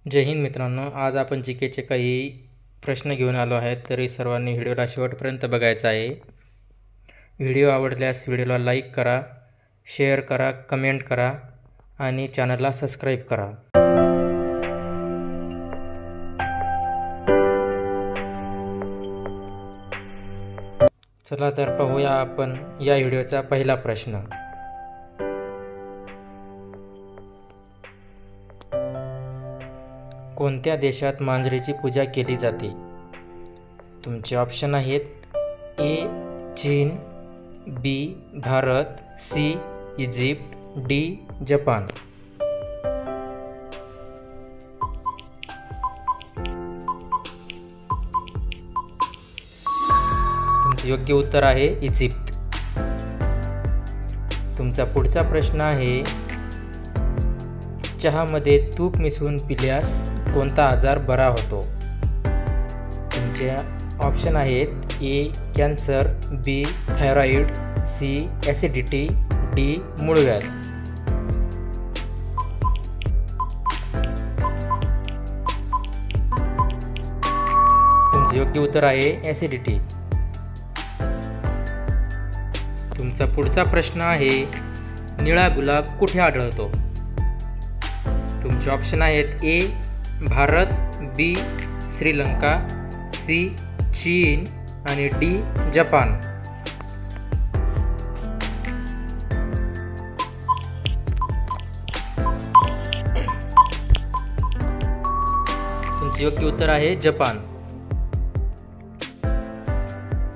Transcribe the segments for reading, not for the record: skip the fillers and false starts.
जय हिंद मित्रांनो, आज आपण जीकेचे काही प्रश्न घेऊन आलो आहेत, तरी सर्वांनी व्हिडिओला शेवटपर्यंत बघायचा आहे। व्हिडिओ आवडल्यास व्हिडिओला लाईक करा, शेअर करा, कमेंट करा आणि चॅनलला सबस्क्राईब करा। चला तर पाहूया आपण या व्हिडिओचा पहिला प्रश्न। कोणत्या देशात मांजरीची पूजा केली जाते? तुमचे ऑप्शन आहेत ए चीन, B Bharat, C Egypt, D Japan. तुमचे योग्य उत्तर आहे इजिप्त। तुमचा पुढचा प्रश्न आहे, चहामध्ये तूप मिसळून पिल्यास कोणता आजार बरा होतो? तुमचे ऑप्शन आहेत ए कॅन्सर, बी थायरॉइड, सी ॲसिडिटी, डी मूळव्याध। तुमचे योग्य उत्तर आहे ॲसिडिटी। तुमचा पुढचा प्रश्न आहे, निळा गुलाब कुठे आढळतो? तुमचे ऑप्शन आहेत ए भारत, बी श्रीलंका, सी चीन आणि डी जपान। तुमचे योग्य उत्तर आहे जपान।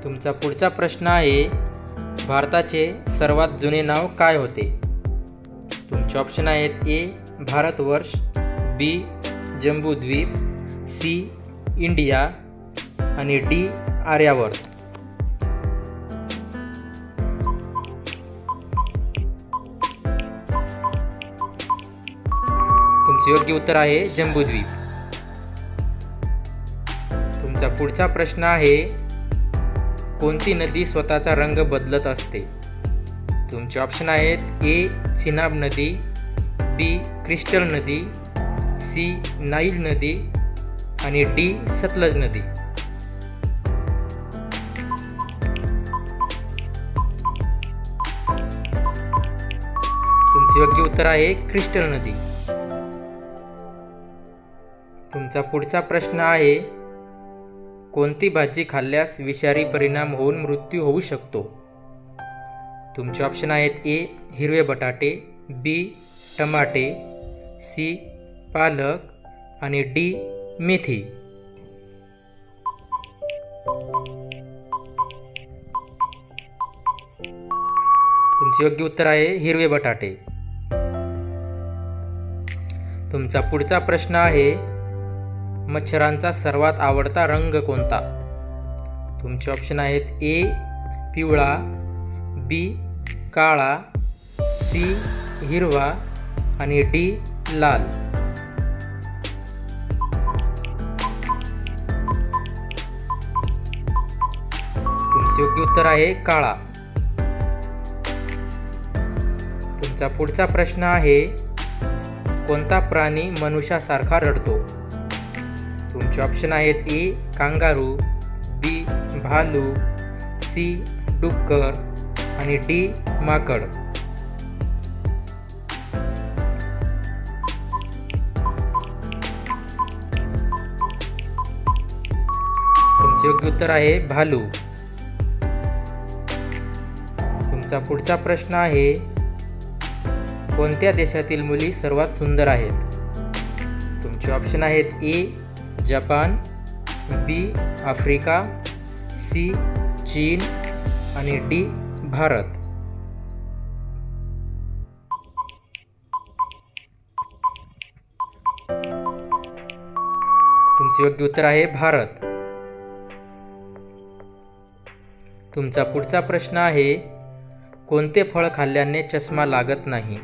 तुमचा पुढचा प्रश्न आहे, भारताचे सर्वात जुने नाव काय होते? तुमचे ऑप्शन आहेत ए भारतवर्ष, बी जम्बूद्वीप, सी इंडिया आणि डी आर्यावर्त। तुमचे योग्य उत्तर आहे जम्बूद्वीप। तुमचा पुढचा प्रश्न आहे, कोणती नदी स्वतःचा रंग बदलत असते? तुमचे ऑप्शन आहेत ए चिनाब नदी, बी क्रिस्टल नदी, सी नाईल नदी आणि डी सतलज नदी। तुमचे योग्य उत्तर आहे क्रिस्टल नदी। तुमचा पुढचा प्रश्न आहे, कोणती भाजी खाल्ल्यास विषारी परिणाम होऊन मृत्यू होऊ शकतो? तुमचे ऑप्शन आहेत ए हिरवे बटाटे, बी टमाटे, सी पालक आणि डी मेथी। तुमचे योग्य उत्तर आहे हिरवे बटाटे। तुमचा पुढचा प्रश्न आहे, मच्छरांचा सर्वात आवडता रंग कोणता? तुमचे ऑप्शन आहेत ए पिवळा, बी काळा, सी हिरवा आणि डी लाल। तुमचे योग्य उत्तर आहे काळा। तुमचा पुढचा प्रश्न आहे, कोणता प्राणी मनुष्यासारखा रडतो? तुमचे ऑप्शन आहेत ए कांगारू, बी भालू, सी डुक्कर आणि डी माकड। तुमचे योग्य उत्तर आहे भालू। तुमचा पुढचा प्रश्न आहे, कोणत्या देशातील मुली सर्वात सुंदर आहेत? तुमचे ऑप्शन आहेत ए जपान, बी आफ्रिका, सी चीन आणि डी भारत। तुमचे योग्य उत्तर आहे भारत। तुमचा पुढचा प्रश्न आहे, कोणते फळ खाल्ल्याने चष्मा लागत नाही?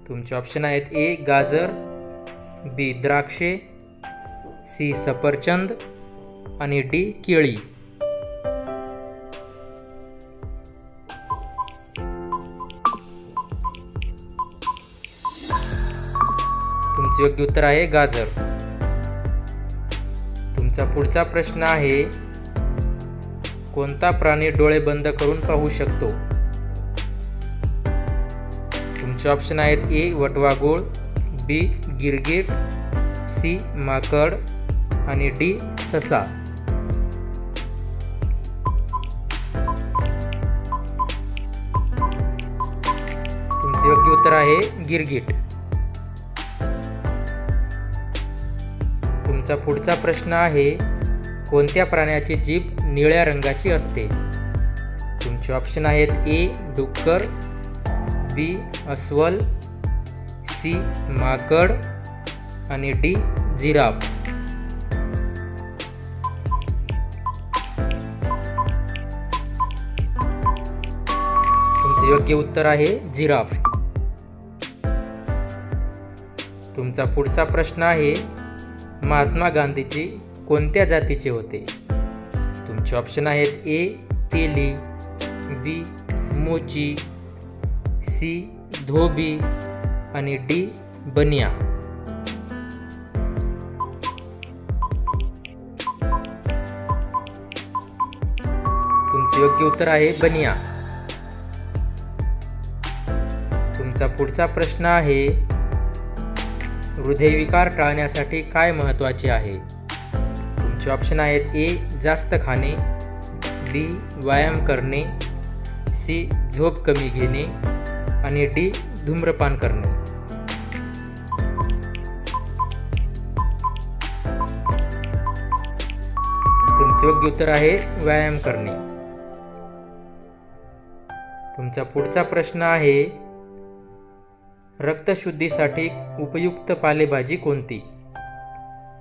तुमचे ऑप्शन आहेत ए गाजर, बी द्राक्षे, सी सफरचंद आणि डी केळी। तुमचे योग्य उत्तर आहे गाजर. तुमचा पुढचा प्रश्न आहे, कोणता प्राणी डोळे बंद करून पाहू शकतो? तुमचे ऑप्शन आहेत ए वटवाघूळ, बी गिरगिट, सी माकड आणि डी ससा. तुमचे योग्य उत्तर आहे गिरगिट. तुमचा पुढचा प्रश्न आहे, कोणत्या प्राण्याची जीभ निळ्या रंगाची असते? तुमचे ऑप्शन आहेत ए डुक्कर, बी अस्वल, सी माकड आणि डी जिराफ. तुमचे योग्य उत्तर आहे जिराफ. तुमचा पुढचा प्रश्न आहे, महात्मा गांधीजी कोणत्या जातीचे होते? तुमचे ऑप्शन आहेत ए तेली, बी मोची, सी धोबी आणि डी बनिया. तुमचे योग्य उत्तर आहे बनिया. तुमचा पुढचा प्रश्न आहे, हृदयविकार टाळण्यासाठी काय महत्त्वाचे आहे? तुमचे ऑप्शन आहेत ए जास्त खाणे, बी व्यायाम करणे, सी झोप कमी घेणे आणि डी धूम्रपान करणे. तुमचे योग्य उत्तर आहे व्यायाम करणे. तुमचा पुढचा प्रश्न आहे, रक्तशुद्धीसाठी उपयुक्त पालेभाजी कोणती?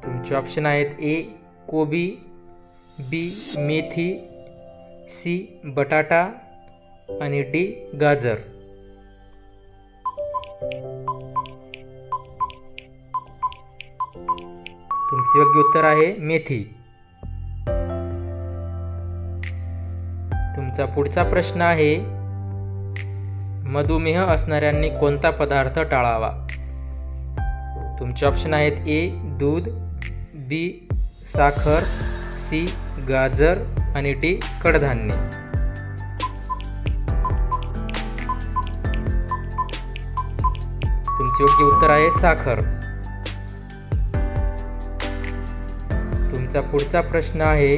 तुमचे ऑप्शन आहेत ए कोबी, बी मेथी, सी बटाटा आणि डी गाजर. तुमचे योग्य उत्तर आहे मेथी. तुमचा पुढचा प्रश्न आहे, मधुमेह असणाऱ्यांनी कोणता पदार्थ टाळावा? तुमचे ऑप्शन आहेत ए दूध, बी साखर, सी गाजर आणि डी कडधान्य. तुमचे योग्य उत्तर आहे साखर. तुमचा पुढचा प्रश्न आहे,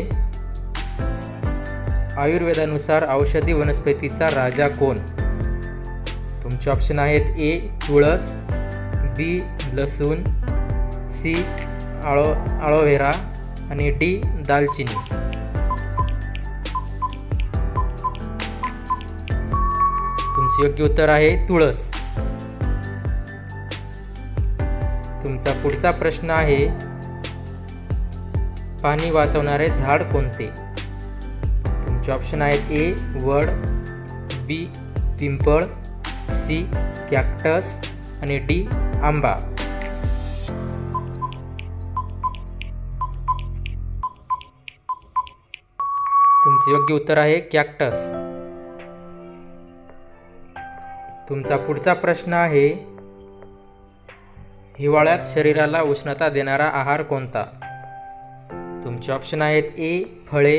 आयुर्वेदानुसार औषधी वनस्पतीचा राजा कोण? तुमचे ऑप्शन आहेत ए तुळस, बी लसूण, सी ॲलोव्हेरा आणि डी दालचिनी. तुमचे योग्य उत्तर आहे तुळस. तुमचा पुढचा प्रश्न आहे, पाणी वाचवणारे झाड कोणते? तुमचे ऑप्शन आहेत ए वड, बी पिंपळ, सी कॅक्टस आणि डी आंबा. तुमचे योग्य उत्तर आहे कॅक्टस. तुमचा पुढचा प्रश्न आहे, हिवाळ्यात शरीराला उष्णता देणारा आहार कोणता? तुमचे ऑप्शन आहेत ए फळे,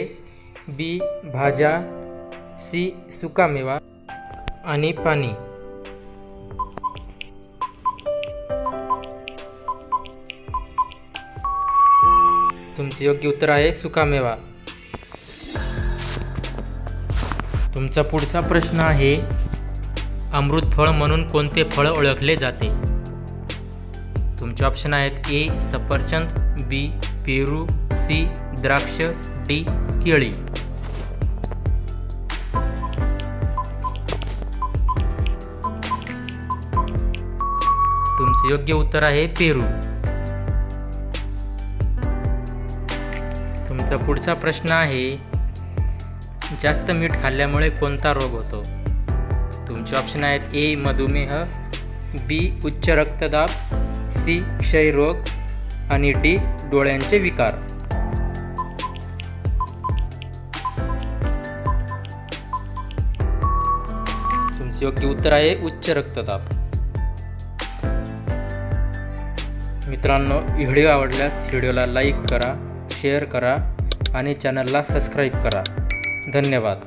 बी भाज्या, सी सुकामेवा आणि पाणी. तुमचे योग्य उत्तर आहे सुकामेवा. तुमचा पुढचा प्रश्न आहे, अमृत फळ म्हणून कोणते फळ ओळखले जाते? तुमचे ऑप्शन आहेत ए सफरचंद, बी पेरू, सी द्राक्ष, डी केळी. तुमचे योग्य उत्तर आहे पेरू. तुमचा पुढचा प्रश्न आहे, जास्त मीठ खाल्ल्यामुळे कोणता रोग होतो? तुमचे ऑप्शन आहेत ए मधुमेह, बी उच्च रक्तदाब, सी क्षयरोग आणि डी डोळ्यांचे विकार. तुमचे योग्य उत्तर आहे उच्च रक्तदाब. मित्रांनो, व्हिडिओ आवडल्यास व्हिडिओला लाईक करा, शेअर करा आणि चॅनलला सबस्क्राईब करा. धन्यवाद.